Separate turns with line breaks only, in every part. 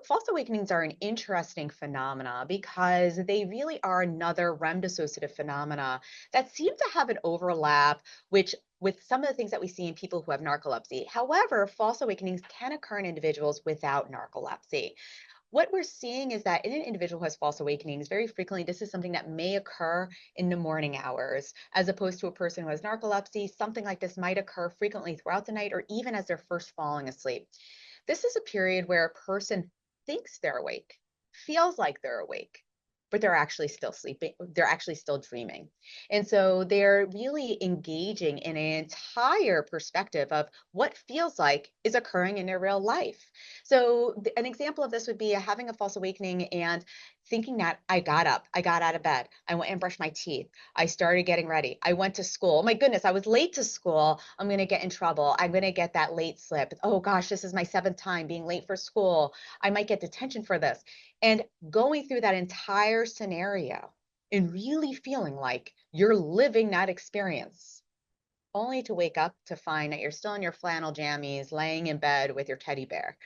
false awakenings are an interesting phenomena because they really are another REM dissociative phenomena that seem to have an overlap, which with some of the things that we see in people who have narcolepsy. However, false awakenings can occur in individuals without narcolepsy. What we're seeing is that in an individual who has false awakenings, very frequently this is something that may occur in the morning hours, as opposed to a person who has narcolepsy. Something like this might occur frequently throughout the night or even as they're first falling asleep. This is a period where a person thinks they're awake, feels like they're awake, but they're actually still sleeping. They're actually still dreaming. And so they're really engaging in an entire perspective of what feels like is occurring in their real life. So, an example of this would be having a false awakening and thinking that I got up, I got out of bed, I went and brushed my teeth, I started getting ready, I went to school. Oh my goodness, I was late to school. I'm going to get in trouble. I'm going to get that late slip. Oh gosh, this is my seventh time being late for school. I might get detention for this. And going through that entire scenario and really feeling like you're living that experience, only to wake up to find that you're still in your flannel jammies, laying in bed with your teddy bear,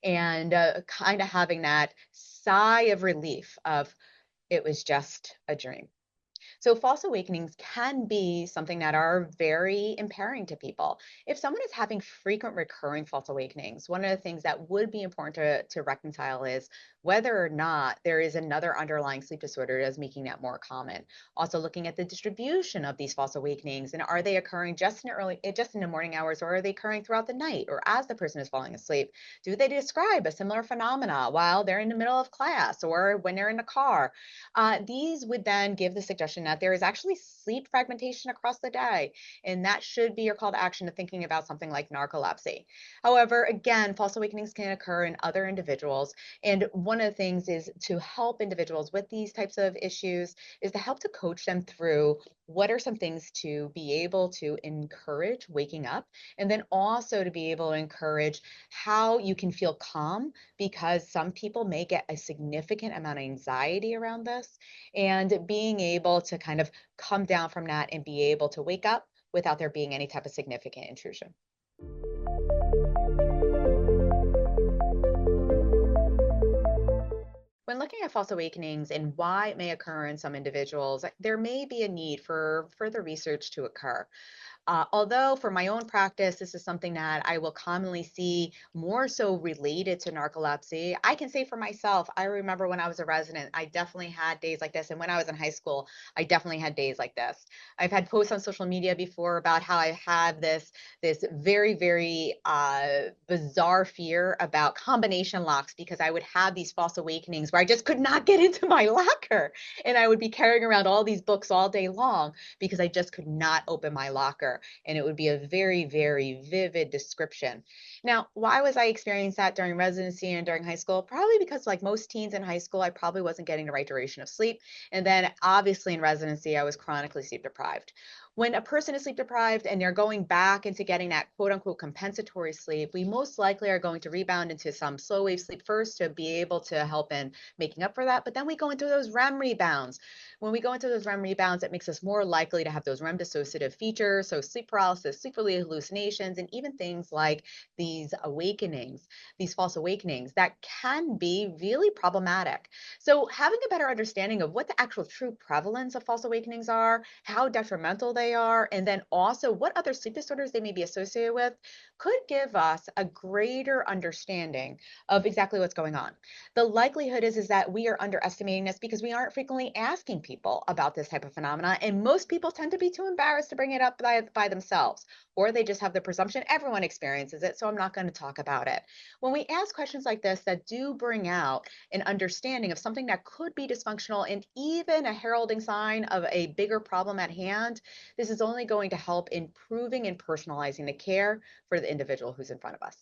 and kind of having that sigh of relief of it was just a dream. So false awakenings can be something that are very impairing to people. If someone is having frequent recurring false awakenings, one of the things that would be important to reconcile is whether or not there is another underlying sleep disorder that is making that more common. Also looking at the distribution of these false awakenings, and are they occurring just in the morning hours, or are they occurring throughout the night or as the person is falling asleep? Do they describe a similar phenomena while they're in the middle of class or when they're in the car? These would then give the suggestion that there is actually sleep fragmentation across the day, and that should be your call to action to thinking about something like narcolepsy. However, again, false awakenings can occur in other individuals, and one of the things is to help individuals with these types of issues is to help to coach them through what are some things to be able to encourage waking up, and then also to be able to encourage how you can feel calm, because some people may get a significant amount of anxiety around this, and being able to kind of come down from that and be able to wake up without there being any type of significant intrusion. When looking at false awakenings and why it may occur in some individuals, there may be a need for further research to occur. Although for my own practice, this is something that I will commonly see more so related to narcolepsy. I can say for myself, I remember when I was a resident, I definitely had days like this. And when I was in high school, I definitely had days like this. I've had posts on social media before about how I had this very, very bizarre fear about combination locks, because I would have these false awakenings where I just could not get into my locker. And I would be carrying around all these books all day long because I just could not open my locker. And it would be a very, very vivid description. Now, why was I experiencing that during residency and during high school? Probably because, like most teens in high school, I probably wasn't getting the right duration of sleep. And then, obviously, in residency, I was chronically sleep deprived. When a person is sleep deprived and they're going back into getting that quote unquote compensatory sleep, we most likely are going to rebound into some slow wave sleep first to be able to help in making up for that. But then we go into those REM rebounds. When we go into those REM rebounds, it makes us more likely to have those REM dissociative features, so sleep paralysis, sleep related hallucinations, and even things like these awakenings, these false awakenings that can be really problematic. So, having a better understanding of what the actual true prevalence of false awakenings are, how detrimental they are, and then also what other sleep disorders they may be associated with could give us a greater understanding of exactly what's going on. The likelihood is that we are underestimating this because we aren't frequently asking people about this type of phenomena, and most people tend to be too embarrassed to bring it up by themselves, or they just have the presumption everyone experiences it, so I'm not going to talk about it. When we ask questions like this that do bring out an understanding of something that could be dysfunctional and even a heralding sign of a bigger problem at hand, this is only going to help improving and personalizing the care for the individual who's in front of us.